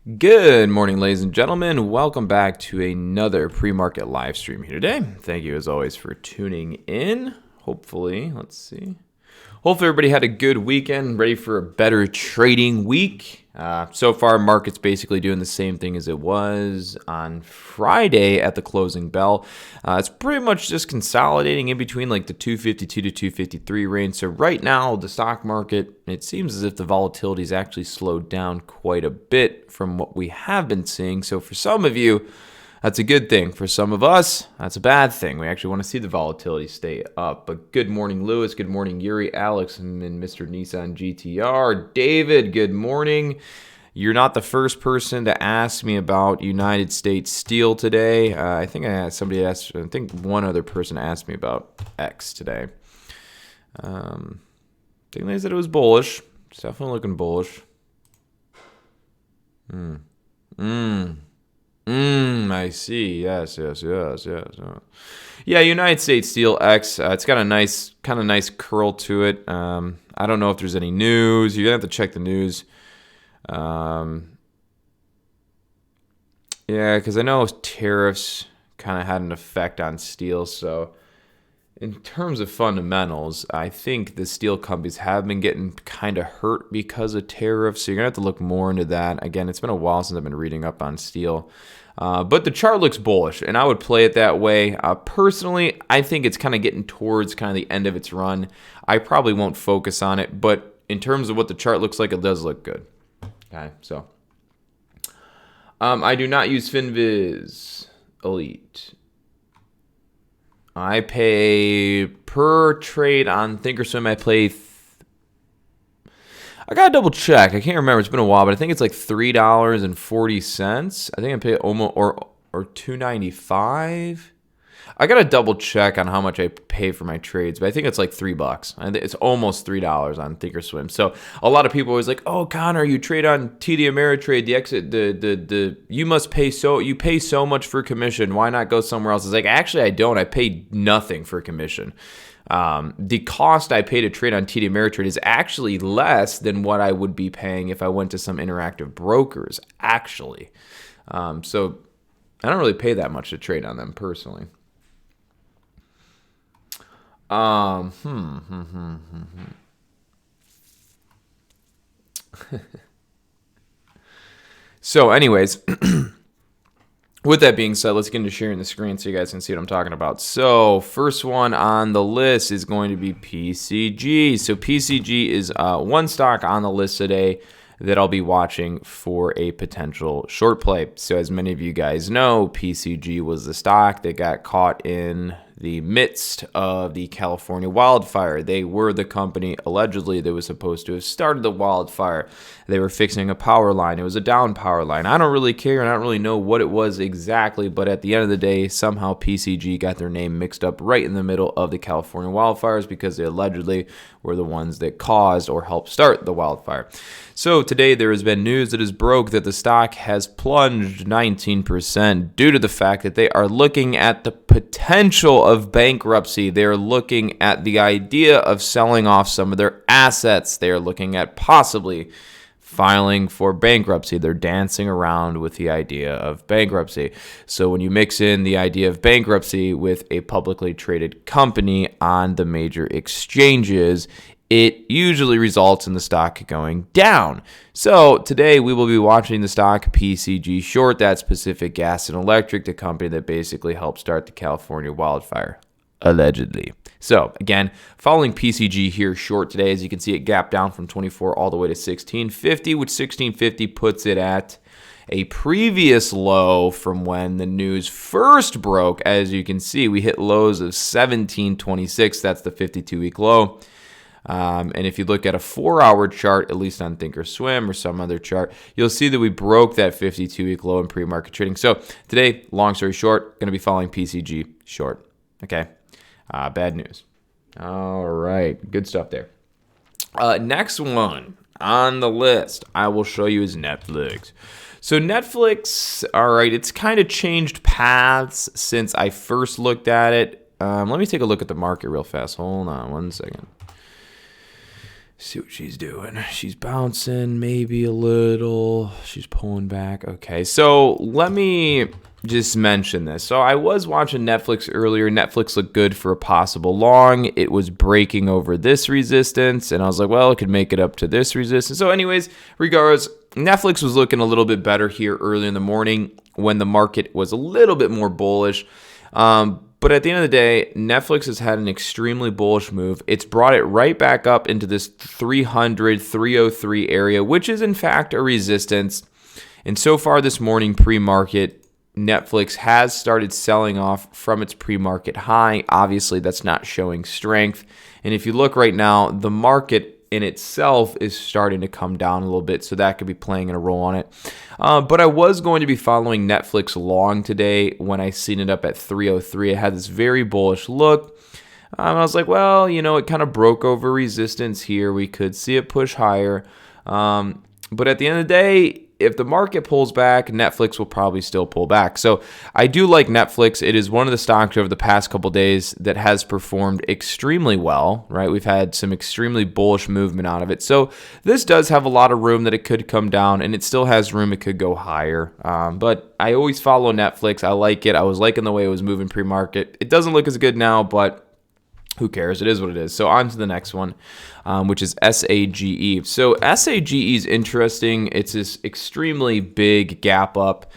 Good morning, ladies and gentlemen. Welcome back to another pre-market live stream here today. Thank you, as always, for tuning in. Hopefully, Hopefully everybody had a good weekend, ready for a better trading week. So far, market's basically doing the same thing as it was on Friday at the closing bell. It's pretty much just consolidating in between like the 252 to 253 range. So right now, the stock market, it seems as if the volatility's actually slowed down quite a bit from what we have been seeing. So for some of you, that's a good thing. For some of us, that's a bad thing. We actually want to see the volatility stay up. But good morning, Lewis. Good morning, Yuri, Alex, and Mr. Nissan GTR. David, good morning. You're not the first person to ask me about United States Steel today. I think one other person asked me about X today. I think they said it was bullish. It's definitely looking bullish. I see. Yes. Yeah, United States Steel X. It's got a nice curl to it. I don't know if there's any news. You're gonna have to check the news. Yeah, because I know tariffs kind of had an effect on steel. So in terms of fundamentals, I think the steel companies have been getting kind of hurt because of tariffs. So you're going to have to look more into that. Again, it's been a while since I've been reading up on steel. But the chart looks bullish, and I would play it that way. Personally, I think it's kind of getting towards kind of the end of its run. I probably won't focus on it, but in terms of what the chart looks like, it does look good. Okay, so I do not use FinViz Elite. I pay per trade on Thinkorswim. I gotta double check. I can't remember. It's been a while, but I think it's like $3.40. I think I pay almost or $2.95. I gotta double check on how much I pay for my trades, but I think it's like $3. I think it's almost $3 on Thinkorswim. So a lot of people are always like, "Oh, Connor, you trade on TD Ameritrade. You pay so much for commission. Why not go somewhere else?" It's like, actually, I don't. I pay nothing for commission. The cost I pay to trade on TD Ameritrade is actually less than what I would be paying if I went to some interactive brokers, actually. So I don't really pay that much to trade on them personally. So anyways, with that being said, let's get into sharing the screen so you guys can see what I'm talking about. So first one on the list is going to be PCG. So PCG is one stock on the list today that I'll be watching for a potential short play. So as many of you guys know, PCG was the stock that got caught in the midst of the California wildfire. They were the company, allegedly, that was supposed to have started the wildfire. They were fixing a power line. It was a down power line. I don't really care, and I don't really know what it was exactly, but at the end of the day, somehow PCG got their name mixed up right in the middle of the California wildfires because they allegedly were the ones that caused or helped start the wildfire. So today there has been news that is broke that the stock has plunged 19% due to the fact that they are looking at the potential of bankruptcy. They are looking at the idea of selling off some of their assets. They are looking at possibly filing for bankruptcy. They're dancing around with the idea of bankruptcy. So when you mix in the idea of bankruptcy with a publicly traded company on the major exchanges, it usually results in the stock going down. So today we will be watching the stock PCG short, that Pacific Gas and Electric, the company that basically helped start the California wildfire, allegedly. So again, following PCG here short today, as you can see, it gapped down from 24 all the way to 1650, which 1650 puts it at a previous low from when the news first broke. As you can see, we hit lows of 1726. That's the 52-week low. And if you look at a 4-hour chart, at least on Thinkorswim or some other chart, you'll see that we broke that 52-week low in pre-market trading. So today, long story short, going to be following PCG short. Okay, bad news. All right, good stuff there. Next one on the list I will show you is Netflix. So Netflix, all right, it's kind of changed paths since I first looked at it. Let me take a look at the market real fast. Hold on one second. See what she's doing. She's bouncing maybe a little. She's pulling back. Okay, so let me just mention this. So I was watching Netflix earlier. Netflix looked good for a possible long. It was breaking over this resistance, and I was like, well, it could make it up to this resistance. So anyways, regardless, Netflix was looking a little bit better here early in the morning when the market was a little bit more bullish. But at the end of the day, Netflix has had an extremely bullish move. It's brought it right back up into this 300, 303 area, which is in fact a resistance. And so far this morning, pre-market, Netflix has started selling off from its pre-market high. Obviously, that's not showing strength. And if you look right now, the market in itself is starting to come down a little bit, so that could be playing a role on it. But I was going to be following Netflix long today when I seen it up at 303. It had this very bullish look. I was like, well, it kind of broke over resistance here. We could see it push higher. But at the end of the day, if the market pulls back, Netflix will probably still pull back. So I do like Netflix. It is one of the stocks over the past couple days that has performed extremely well, right? We've had some extremely bullish movement out of it. So this does have a lot of room that it could come down, and it still has room it could go higher. But I always follow Netflix. I like it. I was liking the way it was moving pre-market. It doesn't look as good now, but who cares? It is what it is. So on to the next one, which is SAGE. So SAGE is interesting. It's this extremely big gap up.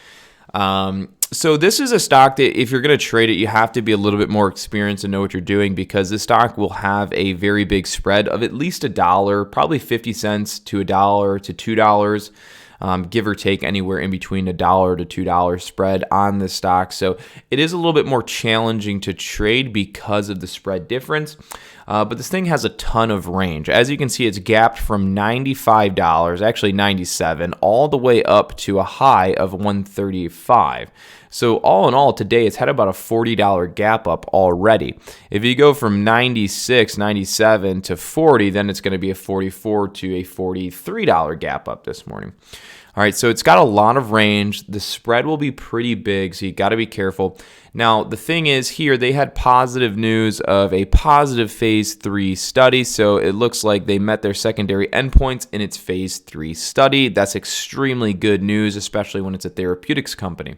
So this is a stock that if you're going to trade it, you have to be a little bit more experienced and know what you're doing, because this stock will have a very big spread of at least $1, probably 50 cents to $1 to $2. Give or take anywhere in between $1 to $2 spread on this stock. So it is a little bit more challenging to trade because of the spread difference. But this thing has a ton of range. As you can see, it's gapped from $95, actually $97, all the way up to a high of $135. So all in all, today it's had about a $40 gap up already. If you go from 96, 97 to 40, then it's going to be a $44 to a $43 gap up this morning. All right, so it's got a lot of range. The spread will be pretty big, so you got to be careful. Now, the thing is here, they had positive news of a positive phase 3 study, so it looks like they met their secondary endpoints in its phase 3 study. That's extremely good news, especially when it's a therapeutics company.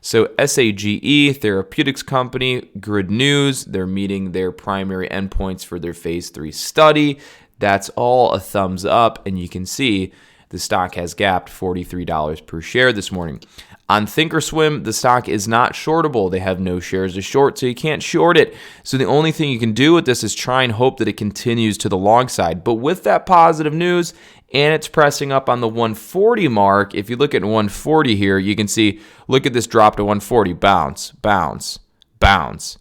So SAGE, therapeutics company, good news. They're meeting their primary endpoints for their phase 3 study. That's all a thumbs up, and you can see the stock has gapped $43 per share this morning. On Thinkorswim, the stock is not shortable. They have no shares to short, so you can't short it. So the only thing you can do with this is try and hope that it continues to the long side. But with that positive news, and it's pressing up on the 140 mark, if you look at 140 here, you can see, look at this drop to 140, bounce, bounce, bounce,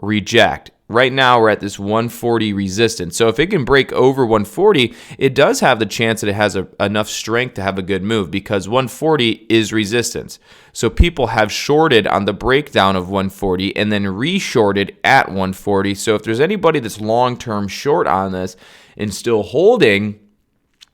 reject. Right now, we're at this 140 resistance. So if it can break over 140, it does have the chance that it has enough strength to have a good move, because 140 is resistance. So people have shorted on the breakdown of 140 and then re-shorted at 140. So if there's anybody that's long-term short on this and still holding,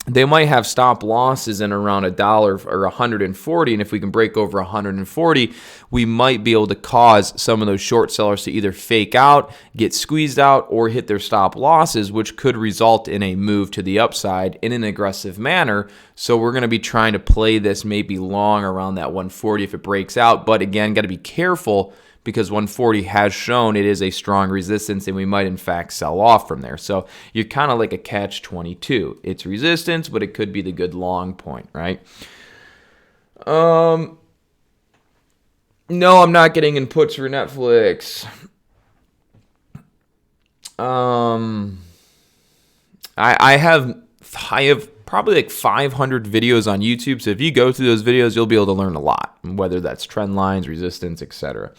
they might have stop losses in around $1 or 140, and if we can break over 140, we might be able to cause some of those short sellers to either fake out, get squeezed out, or hit their stop losses, which could result in a move to the upside in an aggressive manner. So we're going to be trying to play this maybe long around that 140 if it breaks out, but again, got to be careful, because 140 has shown it is a strong resistance, and we might in fact sell off from there. So you're kind of like a catch-22. It's resistance, but it could be the good long point, right? No, I'm not getting inputs for Netflix. I have probably like 500 videos on YouTube. So if you go through those videos, you'll be able to learn a lot, whether that's trend lines, resistance, etc.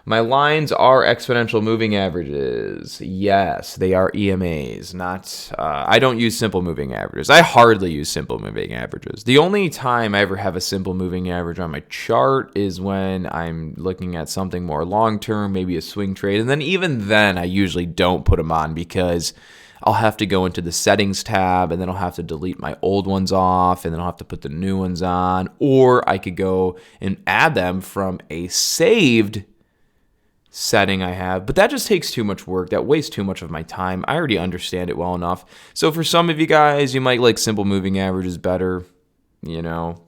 My lines are exponential moving averages. Yes, they are EMAs, not, I don't use simple moving averages. I hardly use simple moving averages. The only time I ever have a simple moving average on my chart is when I'm looking at something more long-term, maybe a swing trade. And then even then, I usually don't put them on, because I'll have to go into the settings tab, and then I'll have to delete my old ones off, and then I'll have to put the new ones on. Or I could go and add them from a saved setting I have, but that just takes too much work. That wastes too much of my time. I already understand it well enough. So for some of you guys, you might like simple moving averages better.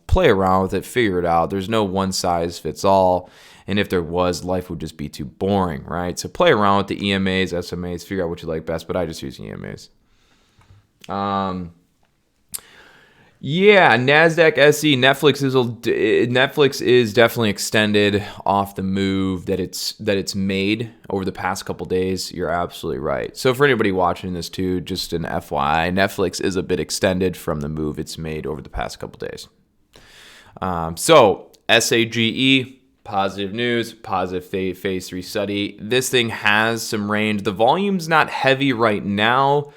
Play around with it, figure it out. There's no one size fits all. And if there was, life would just be too boring, right? So play around with the EMAs, SMAs, figure out what you like best, but I just use EMAs. Yeah, NASDAQ SE, Netflix is definitely extended off the move that it's made over the past couple days. You're absolutely right. So for anybody watching this too, just an FYI, Netflix is a bit extended from the move it's made over the past couple days. So SAGE, positive news, positive phase 3 study. This thing has some range. The volume's not heavy right now,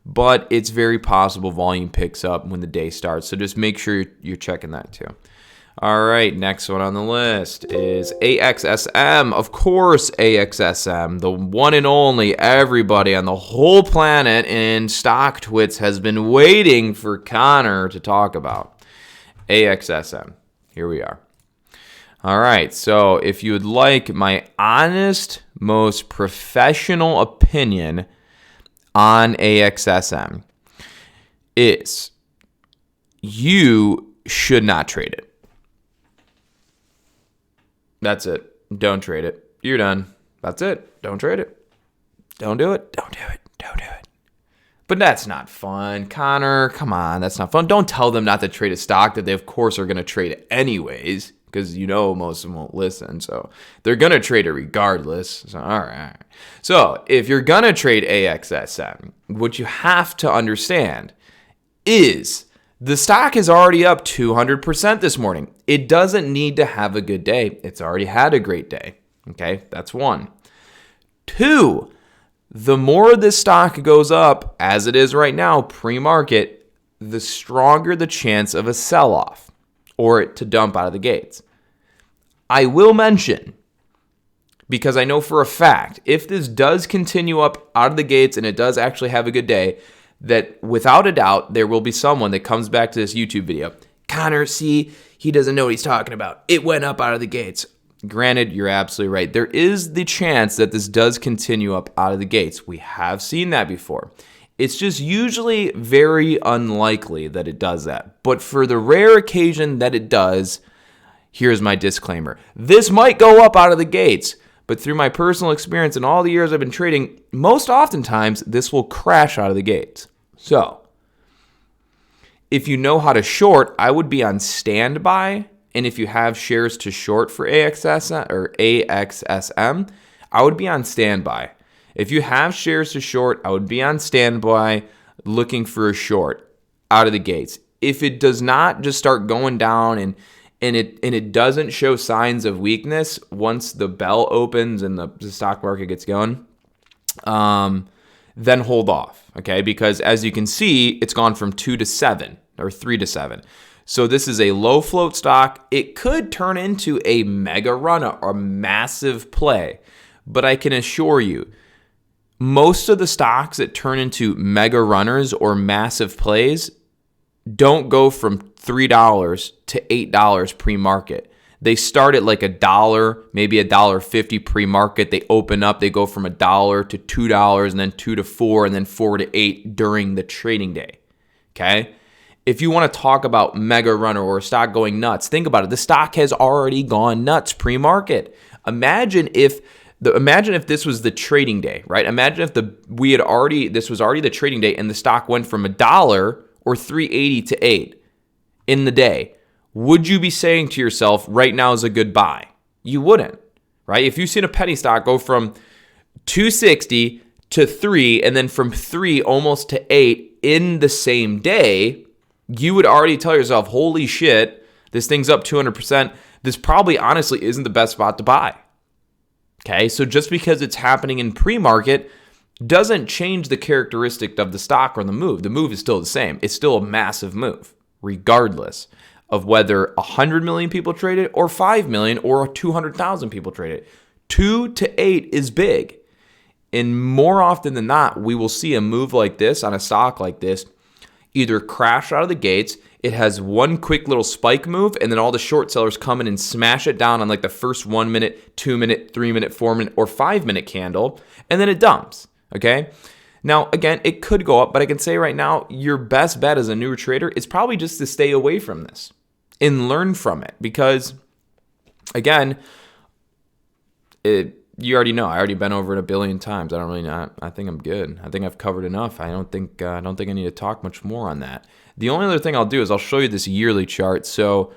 but it's very possible volume picks up when the day starts. So just make sure you're checking that too. All right, next one on the list is AXSM. Of course, AXSM, the one and only everybody on the whole planet in stock twits has been waiting for Connor to talk about. AXSM, here we are. All right, so if you would like my honest, most professional opinion on AXSM, is you should not trade it. That's it. Don't trade it. You're done. That's it. Don't trade it. Don't do it. Don't do it. Don't do it. But that's not fun. Connor, come on. That's not fun. Don't tell them not to trade a stock that they, of course, are going to trade it anyways, because most of them won't listen. So they're going to trade it regardless. So, all right. So if you're going to trade AXSM, what you have to understand is the stock is already up 200% this morning. It doesn't need to have a good day. It's already had a great day. Okay, that's one. Two, the more this stock goes up, as it is right now, pre-market, the stronger the chance of a sell-off or it to dump out of the gates. I will mention, because I know for a fact, if this does continue up out of the gates and it does actually have a good day, that without a doubt, there will be someone that comes back to this YouTube video. Connor, see, he doesn't know what he's talking about. It went up out of the gates. Granted, you're absolutely right. There is the chance that this does continue up out of the gates. We have seen that before. It's just usually very unlikely that it does that. But for the rare occasion that it does, here's my disclaimer. This might go up out of the gates, but through my personal experience and all the years I've been trading, most oftentimes this will crash out of the gates. So, if you know how to short, I would be on standby. And if you have shares to short for AXSM, I would be on standby. If you have shares to short, I would be on standby looking for a short out of the gates. If it does not just start going down and it doesn't show signs of weakness once the bell opens and the stock market gets going, then hold off, okay? Because as you can see, it's gone from 2 to 7 or 3 to 7. So this is a low float stock. It could turn into a mega run or massive play, but I can assure you, most of the stocks that turn into mega runners or massive plays don't go from $3 to $8 pre-market. They start at like $1, maybe $1.50 pre-market. They open up, they go from $1 to $2 and then $2 to $4 and then $4 to $8 during the trading day. Okay? If you want to talk about mega runner or a stock going nuts, think about it. The stock has already gone nuts pre-market. Imagine if this was the trading day, right? Imagine if this was already the trading day and the stock went from $1 or $3.80 to $8 in the day. Would you be saying to yourself, right now is a good buy? You wouldn't, right? If you've seen a penny stock go from $2.60 to $3 and then from $3 almost to $8 in the same day, you would already tell yourself, holy shit, this thing's up 200%. This probably honestly isn't the best spot to buy. Okay, so just because it's happening in pre-market doesn't change the characteristic of the stock or the move. The move is still the same. It's still a massive move, regardless of whether 100 million people trade it or 5 million or 200,000 people trade it. 2 to 8 is big. And more often than not, we will see a move like this on a stock like this either crash out of the gates. it has one quick little spike move, and then all the short sellers come in and smash it down on like the first 1 minute, 2 minute, 3 minute, 4 minute, or 5 minute candle, and then it dumps, okay? Now, again, it could go up, but I can say right now, your best bet as a newer trader is probably just to stay away from this and learn from it because, again, you already know. I already been over it a billion times. I think I'm good. I think I've covered enough. I don't think I need to talk much more on that. The only other thing I'll do is I'll show you this yearly chart. So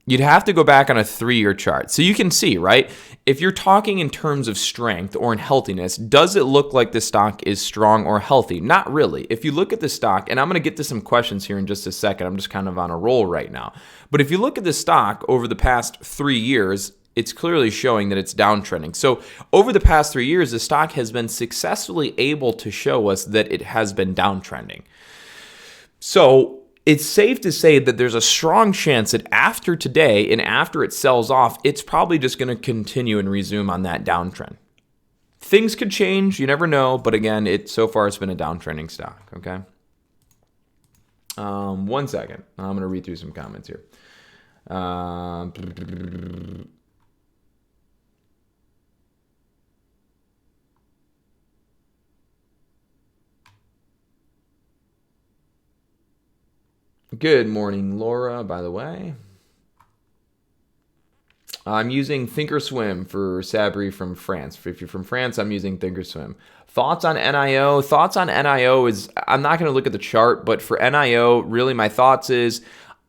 you'd have to go back on a 3-year chart. So you can see, right? If you're talking in terms of strength or in healthiness, does it look like the stock is strong or healthy? Not really. If you look at the stock, and I'm going to get to some questions here in just a second. I'm just kind of on a roll right now. But if you look at the stock over the past 3 years, it's clearly showing that it's downtrending. So over the past 3 years, the stock has been successfully able to show us that it has been downtrending. So it's safe to say that there's a strong chance that after today and after it sells off, it's probably just going to continue and resume on that downtrend. Things could change. You never know. But again, so far it's been a downtrending stock. Okay. 1 second. I'm going to read through some comments here. Good morning, Laura, by the way. I'm using Thinkorswim for Sabri from France. If you're from France, I'm using Thinkorswim. Thoughts on NIO? Thoughts on NIO is, I'm not going to look at the chart, but for NIO, really my thoughts is,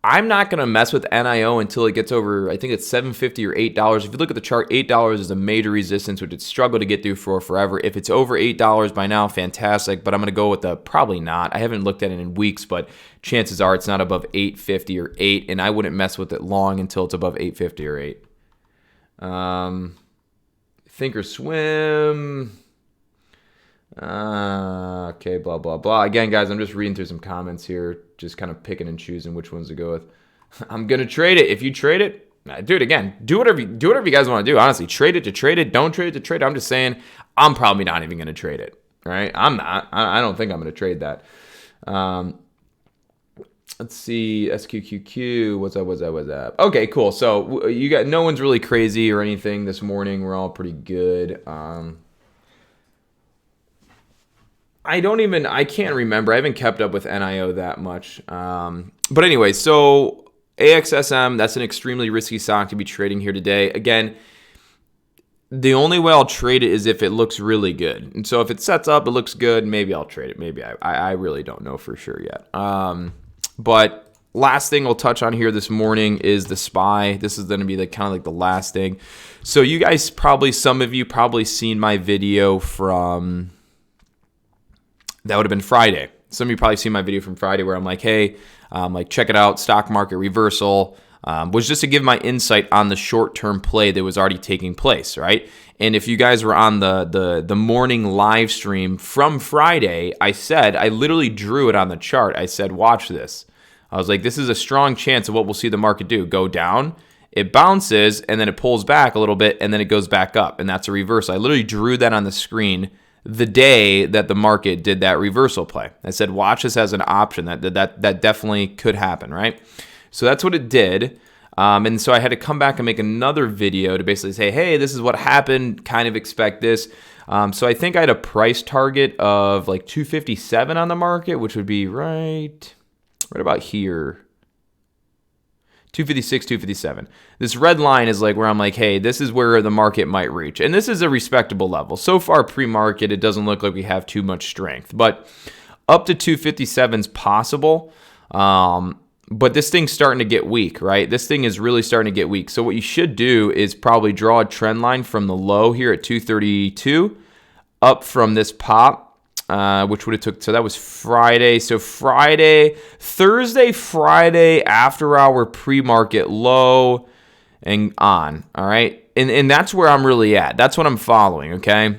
I'm not going to mess with NIO until it gets over, I think it's $7.50 or $8. If you look at the chart, $8 is a major resistance, which it's struggled to get through for forever. If it's over $8 by now, fantastic, but I'm going to go with the probably not. I haven't looked at it in weeks, but chances are it's not above $8.50 or $8, and I wouldn't mess with it long until it's above $8.50 or $8. Thinkorswim. Okay, blah, blah, blah. Again, guys, I'm just reading through some comments here, just kind of picking and choosing which ones to go with. I'm going to trade it. If you trade it, dude, again, do whatever you guys want to do. Honestly, trade it to trade it. Don't trade it to trade it. I'm just saying I'm probably not even going to trade it, right? I'm not. I don't think I'm going to trade that. Let's see, SQQQ, what's up? Okay, cool. So you got, no one's really crazy or anything this morning. We're all pretty good. I can't remember. I haven't kept up with NIO that much. But anyway, so AXSM, that's an extremely risky stock to be trading here today. Again, the only way I'll trade it is if it looks really good. And so if it sets up, it looks good, maybe I'll trade it. Maybe I really don't know for sure yet. But last thing we'll touch on here this morning is the SPY. This is going to be the last thing. So you guys some of you probably seen my video from... That would have been Friday. Some of you probably seen my video from Friday where I'm like, hey, check it out, stock market reversal. Was just to give my insight on the short-term play that was already taking place, right? And if you guys were on the morning live stream from Friday, I literally drew it on the chart. I said, watch this. I was like, this is a strong chance of what we'll see the market do. Go down, it bounces, and then it pulls back a little bit, and then it goes back up, and that's a reversal. I literally drew that on the screen the day that the market did that reversal play. I said, watch this as an option. That definitely could happen, right? So that's what it did. And so I had to come back and make another video to basically say, hey, this is what happened. Kind of expect this. So I think I had a price target of like 257 on the market, which would be right about here. 256, 257. This red line is like where I'm like, hey, this is where the market might reach. And this is a respectable level. So far pre-market, it doesn't look like we have too much strength. But up to 257 is possible. But this thing's starting to get weak, right? This thing is really starting to get weak. So what you should do is probably draw a trend line from the low here at 232 up from this pop. Which would have took, so that was Friday. So Thursday, Friday, after our pre-market low and on, all right? And that's where I'm really at. That's what I'm following, okay?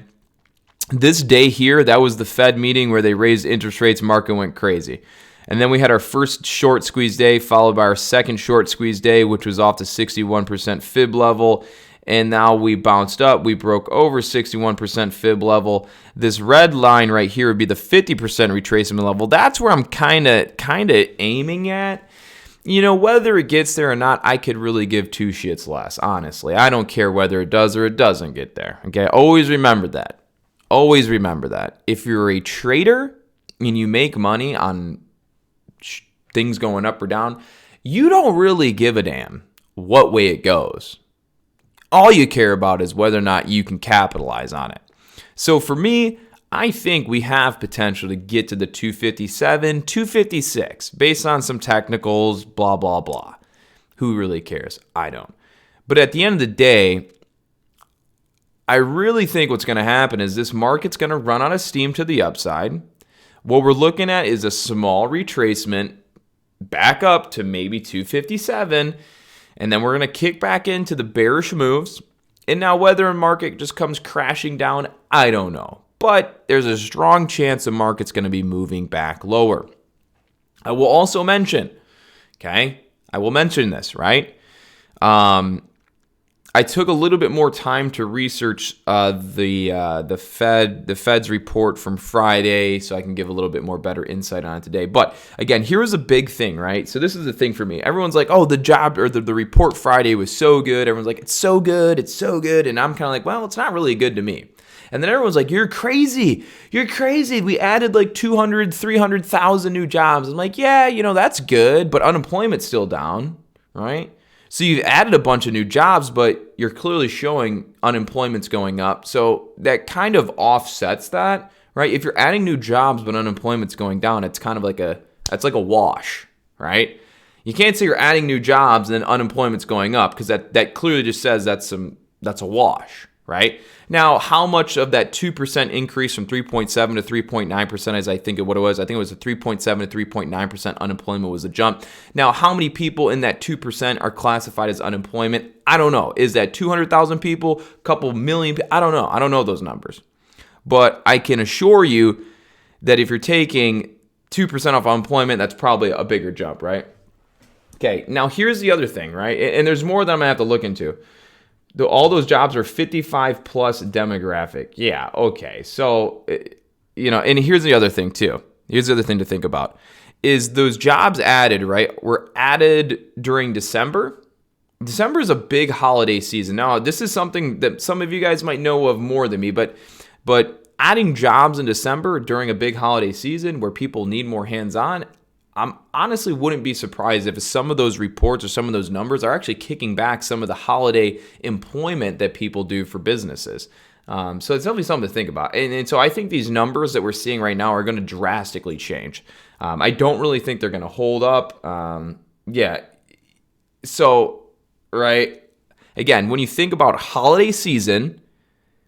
This day here, that was the Fed meeting where they raised interest rates, market went crazy. And then we had our first short squeeze day, followed by our second short squeeze day, which was off the 61% fib level. and now we bounced up. We broke over 61% fib level. This red line right here would be the 50% retracement level. That's where I'm kind of aiming at. Whether it gets there or not, I could really give two shits less, honestly. I don't care whether it does or it doesn't get there, okay? Always remember that. Always remember that. If you're a trader and you make money on things going up or down, you don't really give a damn what way it goes. All you care about is whether or not you can capitalize on it. So for me, I think we have potential to get to the 257, 256, based on some technicals, blah, blah, blah. Who really cares? I don't. But at the end of the day, I really think what's going to happen is this market's going to run out of steam to the upside. What we're looking at is a small retracement back up to maybe 257, and then we're going to kick back into the bearish moves. And now whether a market just comes crashing down, I don't know. But there's a strong chance the market's going to be moving back lower. I will also mention, this, right? I took a little bit more time to research the Fed's report from Friday, so I can give a little bit more better insight on it today. But again, here's a big thing, right? So this is the thing for me. Everyone's like, "Oh, the job or the report Friday was so good." Everyone's like, "It's so good, it's so good," and I'm kind of like, "Well, it's not really good to me." And then everyone's like, "You're crazy. You're crazy. We added like 200, 300,000 new jobs." I'm like, "Yeah, that's good, but unemployment's still down, right?" So you've added a bunch of new jobs, but you're clearly showing unemployment's going up. So that kind of offsets that, right? If you're adding new jobs but unemployment's going down, it's kind of like a wash, right? You can't say you're adding new jobs and then unemployment's going up, because that clearly just says that's a wash, right? Now, how much of that 2% increase from 3.7 to 3.9%, as I think it was a 3.7 to 3.9% unemployment was a jump. Now, how many people in that 2% are classified as unemployment? I don't know. Is that 200,000 people, a couple million? I don't know. I don't know those numbers. But I can assure you that if you're taking 2% off unemployment, that's probably a bigger jump, right? Okay, now here's the other thing, right? And there's more that I'm going to have to look into. All those jobs are 55 plus demographic. Yeah, okay. So, and here's the other thing too. Here's the other thing to think about is those jobs added, right, were added during December. December is a big holiday season. Now, this is something that some of you guys might know of more than me, but adding jobs in December during a big holiday season where people need more hands-on, I honestly wouldn't be surprised if some of those reports or some of those numbers are actually kicking back some of the holiday employment that people do for businesses. So it's definitely something to think about. And so I think these numbers that we're seeing right now are going to drastically change. I don't really think they're going to hold up. So, right, again, when you think about holiday season,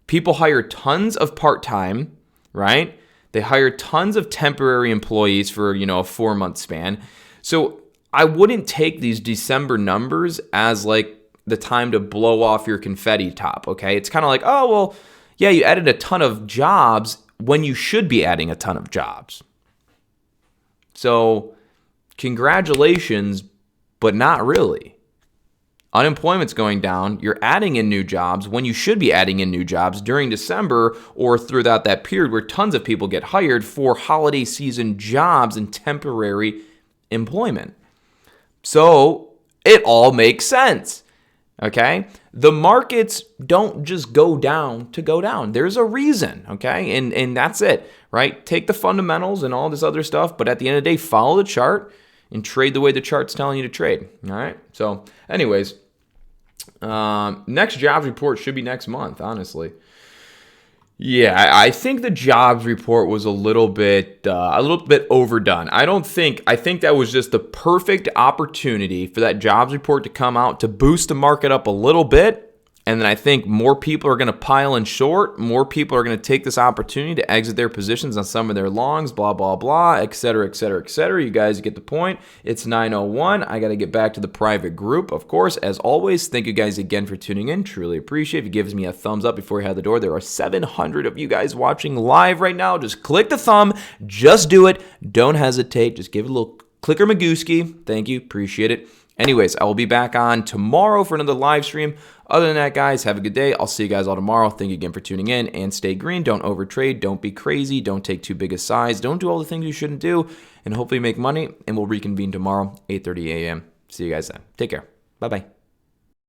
people hire tons of part-time, right? They hire tons of temporary employees for, a 4-month span. So I wouldn't take these December numbers as like the time to blow off your confetti top, okay? It's kind of like, oh, well, yeah, you added a ton of jobs when you should be adding a ton of jobs. So congratulations, but not really. Unemployment's going down. You're adding in new jobs when you should be adding in new jobs during December or throughout that period where tons of people get hired for holiday season jobs and temporary employment. So it all makes sense, okay? The markets don't just go down to go down. There's a reason, okay? And that's it, right? Take the fundamentals and all this other stuff, but at the end of the day, follow the chart and trade the way the chart's telling you to trade, all right? So anyways, next jobs report should be next month, honestly. Yeah, I think the jobs report was a little bit overdone. I think that was just the perfect opportunity for that jobs report to come out to boost the market up a little bit. And then I think more people are going to pile in short. More people are going to take this opportunity to exit their positions on some of their longs, blah, blah, blah, et cetera, et cetera, et cetera. You guys get the point. It's 9:01. I got to get back to the private group. Of course, as always, thank you guys again for tuning in. Truly appreciate it. If you give me a thumbs up before you head the door, there are 700 of you guys watching live right now. Just click the thumb. Just do it. Don't hesitate. Just give it a little clicker Magooski. Thank you. Appreciate it. Anyways, I will be back on tomorrow for another live stream. Other than that, guys, have a good day. I'll see you guys all tomorrow. Thank you again for tuning in, and stay green. Don't overtrade. Don't be crazy. Don't take too big a size. Don't do all the things you shouldn't do, and hopefully make money. And we'll reconvene tomorrow, 8:30 a.m. See you guys then. Take care. Bye-bye.